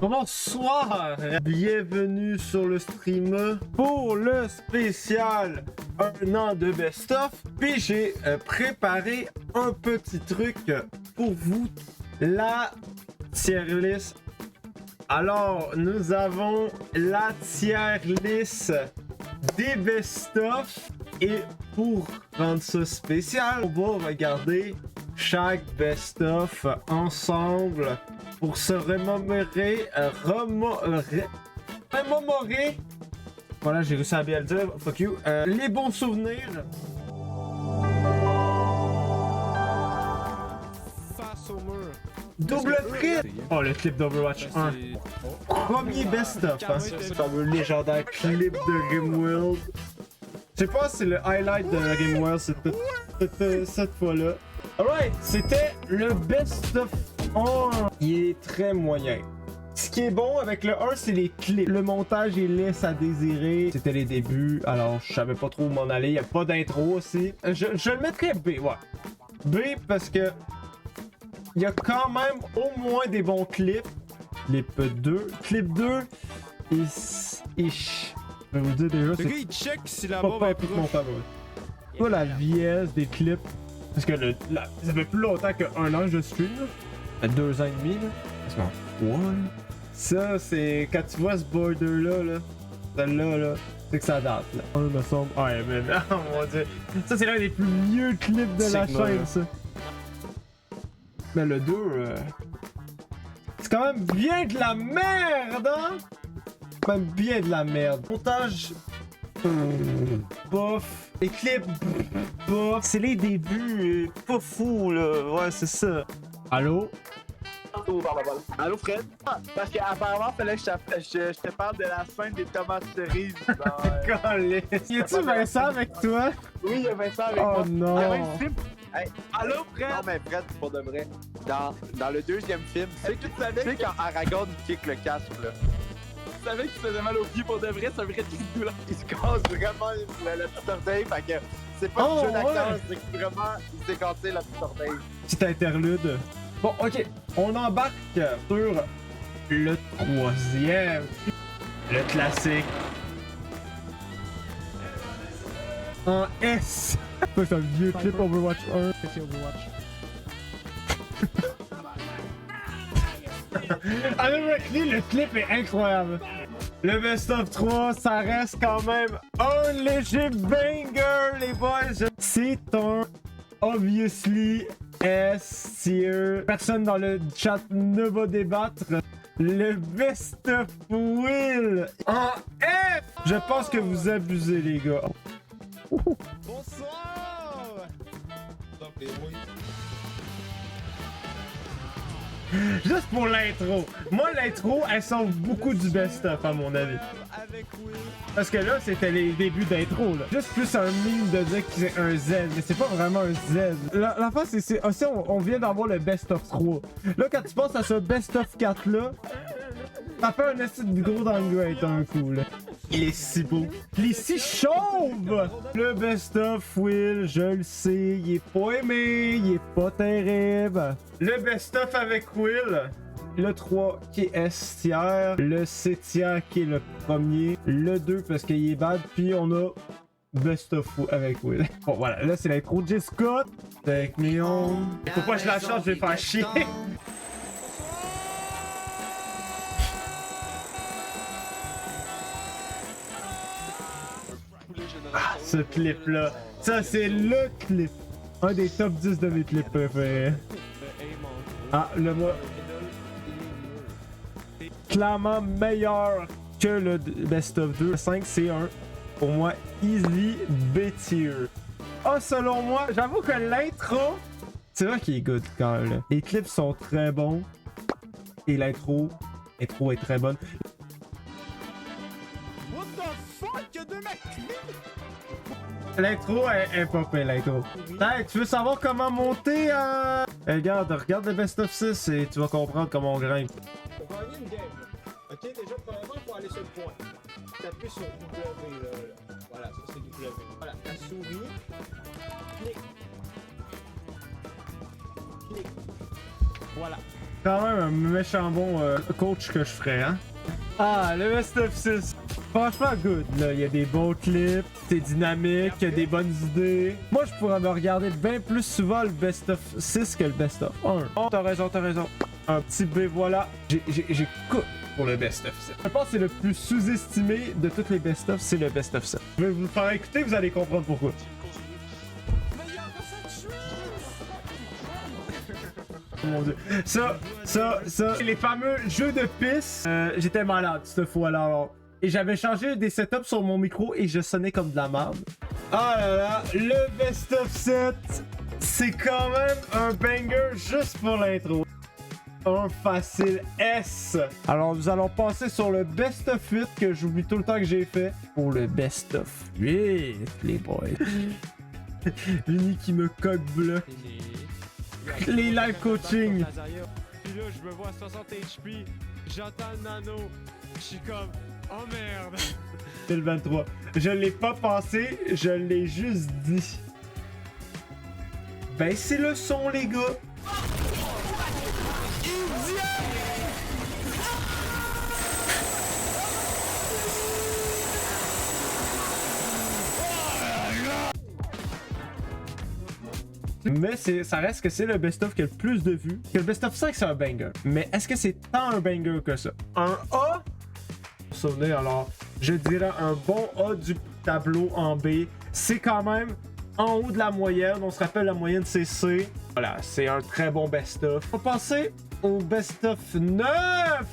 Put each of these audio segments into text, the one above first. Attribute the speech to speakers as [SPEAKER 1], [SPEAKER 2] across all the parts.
[SPEAKER 1] Bonsoir, bienvenue sur le stream pour le spécial 1 an de best-of. Puis j'ai préparé un petit truc pour vous, la tier list. Alors, nous avons la tier list des best-of et pour rendre ça spécial, on va regarder chaque best-of ensemble pour se remémorer, voilà, j'ai réussi à bien le dire, fuck you, les bons souvenirs. Face au mur. Double crit! Oh, le clip d'Overwatch 1. Premier best-of, hein. Ce fameux légendaire clip de Rimworld. Je sais pas si c'est le highlight de Rimworld cette fois-là. Alright, c'était le best-of 1. Il est très moyen. Ce qui est bon avec le 1, c'est les clips. Le montage, il laisse à désirer. C'était les débuts, alors je savais pas trop où m'en aller. Il n'y a pas d'intro aussi. Je le mettrais B, ouais. B parce que il y a quand même au moins des bons clips. Clip 2. Clip 2, ish. Je vais vous dire déjà,
[SPEAKER 2] le gars il check si la barre
[SPEAKER 1] pas
[SPEAKER 2] est
[SPEAKER 1] plus mon
[SPEAKER 2] proche.
[SPEAKER 1] favori. Pas la vieillesse des clips. Parce que ça fait plus longtemps qu'un an que je stream. 2 ans et demi, là. Parce qu'en 3, là. Ça, c'est quand tu vois ce border-là, là. Celle-là, là. C'est que ça date, là. Oh, me semble. Ouais, mais oh mon dieu. Ça, c'est l'un des plus vieux clips de la chaîne, ça. Mais le 2, c'est quand même bien de la merde, hein? C'est quand même bien de la merde. Montage. Bof. Les clips. Bof. C'est les débuts. Pas fou, là. Ouais, c'est ça. Allô?
[SPEAKER 3] Allô Fred? Parce qu'apparemment, fallait que je te parle de la scène des tomates cerises.
[SPEAKER 1] Calisse. Y a-tu Vincent avec toi?
[SPEAKER 3] Oui, il y a Vincent avec
[SPEAKER 1] Oh
[SPEAKER 3] moi.
[SPEAKER 1] non.
[SPEAKER 3] Ah, même film. Hey, allô Fred? Non mais Fred, c'est pour de vrai. Dans le deuxième film, tu sais quand Aragorn kick le casque là. Tu savais qu'il se faisait mal au pied pour de vrai, c'est un vrai truc de douleur. Il se casse vraiment le petit orteil, fait que c'est pas un jeu d'acteur, c'est que vraiment il s'est cassé la petite orteil.
[SPEAKER 1] Petite interlude. Bon, ok, on embarque sur le troisième. Le classique. En S. C'est un vieux clip Overwatch 1. C'est Overwatch. Le clip est incroyable. Le Best of 3, ça reste quand même un léger banger, les boys. C'est un obviously S tier. Personne dans le chat ne va débattre. Le Best of Will en F. Je pense que vous abusez, les gars.
[SPEAKER 2] Bonsoir!
[SPEAKER 1] Juste pour l'intro. Moi, l'intro, elle sauve beaucoup du best-of, à mon avis.
[SPEAKER 2] Avec Will.
[SPEAKER 1] Parce que là, c'était les débuts d'intro, là. Juste plus un meme de dire que c'est un Z, mais c'est pas vraiment un Z. La face, c'est aussi, on vient d'avoir le best-of 3. Là, quand tu penses à ce best-of 4 là, ça fait un esti de gros downgrade un coup, là. Il est si beau. Il est si chauve! Le best-of Will, je le sais, il est pas aimé, il est pas terrible. Le best-of avec Will, le 3 qui est S tier, le C tier qui est le premier, le 2 parce qu'il est bad, puis on a best-of avec Will. Bon voilà, là c'est l'intro de J. Scott. Take me home. Faut pas que je la chante, je vais faire chier. Ah, ce clip là, ça c'est le clip. Un des top 10 de mes clips préférés. Ah, le mot. Clairement meilleur que le Best of 2. 5 c'est un, pour moi, easy B tier. Ah, selon moi, j'avoue que l'intro, c'est vrai qu'il est good quand même. Là. Les clips sont très bons. Et l'intro est très bonne.
[SPEAKER 2] What the fuck? Y'a deux mecs!
[SPEAKER 1] L'intro est popée, l'intro. Hey, tu veux savoir comment monter regarde le Best of 6 et tu vas comprendre comment on grimpe.
[SPEAKER 2] On va gagner une game. Ok, déjà, premièrement, faut aller sur le point. Taper sur W, là. Voilà, ça c'est W. Voilà, la souris. Clic. Clic. Voilà.
[SPEAKER 1] quand même un méchant bon coach que je ferais, hein. Ah, le Best of 6. Franchement, good. Là, il y a des bons clips, c'est dynamique, il y a des bonnes idées. Moi, je pourrais me regarder bien plus souvent le Best of 6 que le Best of 1. Oh, t'as raison, t'as raison. Un petit B, voilà. J'ai coupé pour le Best of 7. Je pense que c'est le plus sous-estimé de toutes les Best of, c'est le Best of 7. Je vais vous le faire écouter, vous allez comprendre pourquoi. Oh mon dieu. Ça, les fameux jeux de piste, j'étais malade cette fois-là alors. Et j'avais changé des setups sur mon micro et je sonnais comme de la merde. Ah là là, le Best of 7, c'est quand même un banger juste pour l'intro. Un facile S. Alors nous allons passer sur le Best of 8 que j'oublie tout le temps que j'ai fait. Pour le Best of 8, les boys. Vini qui me coque bloc. Les live coaching.
[SPEAKER 4] Puis là, je me vois à 60 HP, j'entends le nano, je suis comme, oh merde.
[SPEAKER 1] 2023. Je l'ai pas pensé, je l'ai juste dit. Ben c'est le son les gars. Mais ça reste que c'est le best-of qui a le plus de vues. Que le best-of 5 c'est un banger. Mais est-ce que c'est tant un banger que ça? Un A? Souvenez alors, je dirais un bon A du tableau en B. C'est quand même en haut de la moyenne. On se rappelle la moyenne c'est C. Voilà, c'est un très bon best-of. On va passer au best-of 9.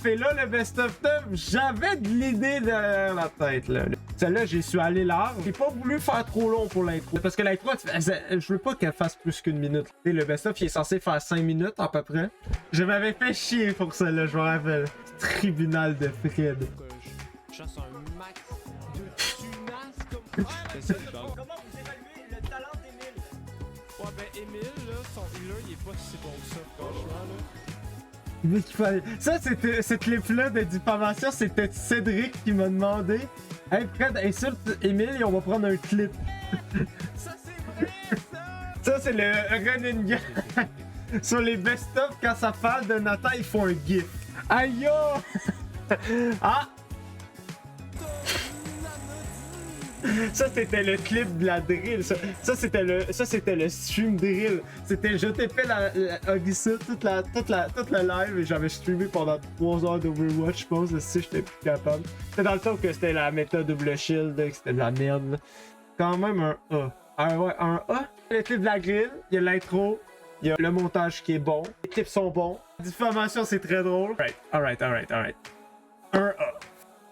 [SPEAKER 1] Et là, le best-of 9, j'avais de l'idée derrière la tête. Là. Celle-là, j'y suis allé large. J'ai pas voulu faire trop long pour l'intro. Parce que l'intro, je veux pas qu'elle fasse plus qu'une minute. Et le best-of, il est censé faire 5 minutes à peu près. Je m'avais fait chier pour celle-là, je me rappelle. Tribunal de Fred.
[SPEAKER 4] Je chasse un max de tunas comme...
[SPEAKER 2] Comment vous évaluez le talent d'Emile?
[SPEAKER 4] Ouais, ben Emile, là, son healer, il est pas si bon que ça, franchement, là.
[SPEAKER 1] Mais qu'il fallait... Ça, c'était cette clip-là de diffamation, c'était Cédric qui m'a demandé. Hey Fred, insulte Emile et on va prendre un clip.
[SPEAKER 4] Ça, c'est vrai, ça!
[SPEAKER 1] Ça, c'est le running gag. Sur les best-of, quand ça parle de Nathan, ils font un gif. Aïe yo! Ah! Ça c'était le clip de la drill, ça c'était le stream drill. C'était je t'ai fait la toute la live et j'avais streamé pendant 3 heures d'Overwatch, je pense, si j'étais plus capable. C'était dans le temps que c'était la méta double shield, que c'était de la merde. Quand même un A. Ah ouais, un A. Le clip de la grill, il y a l'intro, il y a le montage qui est bon, les clips sont bons, la diffamation c'est très drôle. Alright. Un A.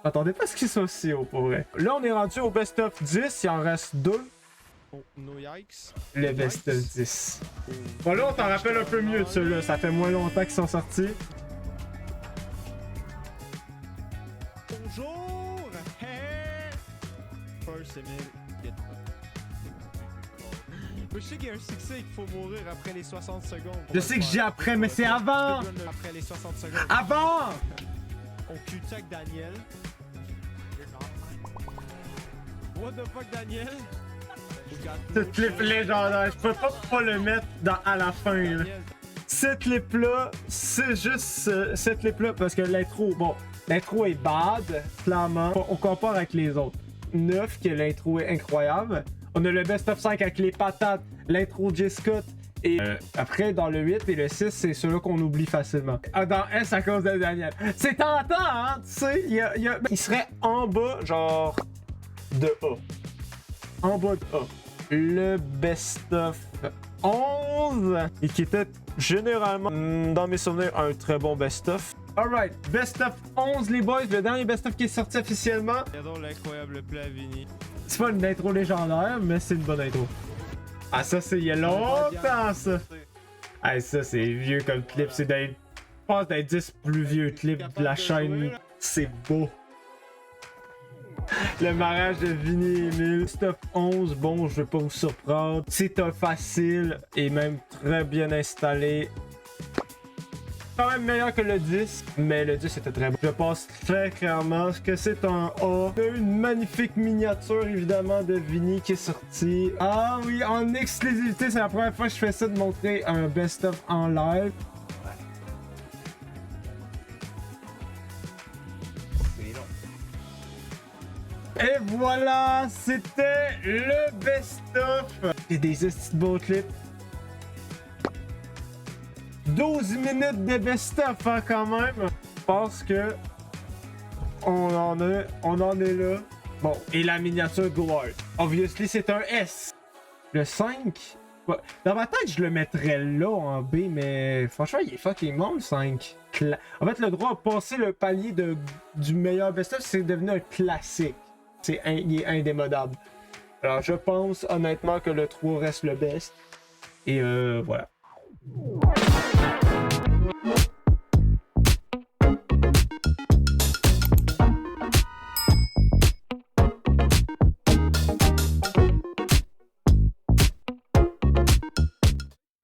[SPEAKER 1] Attendez pas ce qu'il soit aussi haut pour vrai. Là, on est rendu au best of 10, il en reste 2.
[SPEAKER 4] Oh, no yikes.
[SPEAKER 1] Le best of 10. Bon, là, on t'en rappelle un peu mieux de ceux-là. Ça fait moins longtemps qu'ils sont sortis.
[SPEAKER 4] Bonjour! Hey! First, Emile, get je sais qu'il y a un succès qu'il faut mourir après les 60 secondes.
[SPEAKER 1] Je sais que j'ai après, mais c'est avant!
[SPEAKER 4] Après les 60 secondes.
[SPEAKER 1] Avant!
[SPEAKER 4] On cul-de-sac Daniel. What the fuck, Daniel?
[SPEAKER 1] Ce clip légendaire, je peux pas le mettre à la fin. Là. Cette clip-là, c'est juste cette clip-là parce que l'intro, bon, l'intro est bad, clairement. On compare avec les autres. 9, que l'intro est incroyable. On a le best of 5 avec les patates, l'intro J. Scott. Et après, dans le 8 et le 6, c'est ceux-là qu'on oublie facilement. Dans S à cause de Daniel. C'est tentant, hein? Tu sais, il serait en bas, genre, de A. En bas de A. Le best-of 11, et qui était généralement, dans mes souvenirs, un très bon best-of. Alright, best-of 11, les boys. Le dernier best-of qui est sorti officiellement.
[SPEAKER 4] Regardons l'incroyable play à Vini.
[SPEAKER 1] C'est pas une intro légendaire, mais c'est une bonne intro. Ah, ça, c'est il y a longtemps, ça. Ah, ça, c'est vieux comme clip. C'est je pense des 10 plus vieux clips de la chaîne. C'est beau. Le mariage de Vini et Emile. Stop 11, bon, je vais pas vous surprendre. C'est un facile et même très bien installé. Quand même meilleur que le 10, mais le 10 était très bon. Je pense très clairement que c'est un A. On a eu une magnifique miniature évidemment de Vini qui est sortie. Ah oui, en exclusivité, c'est la première fois que je fais ça de montrer un best-of en live. Et voilà, c'était le best-of. Et des estis de beaux clips. 12 minutes de best-of, hein, quand même. Je pense que on en est là. Bon, et la miniature Go Hard. Obviously, c'est un S. Le 5. Ouais. Dans ma tête, je le mettrais là en B, mais franchement, il est fucking bon le 5. En fait, le droit à passer le palier du meilleur best-of, c'est devenu un classique. Il est indémodable. Alors, je pense honnêtement que le 3 reste le best. Et voilà.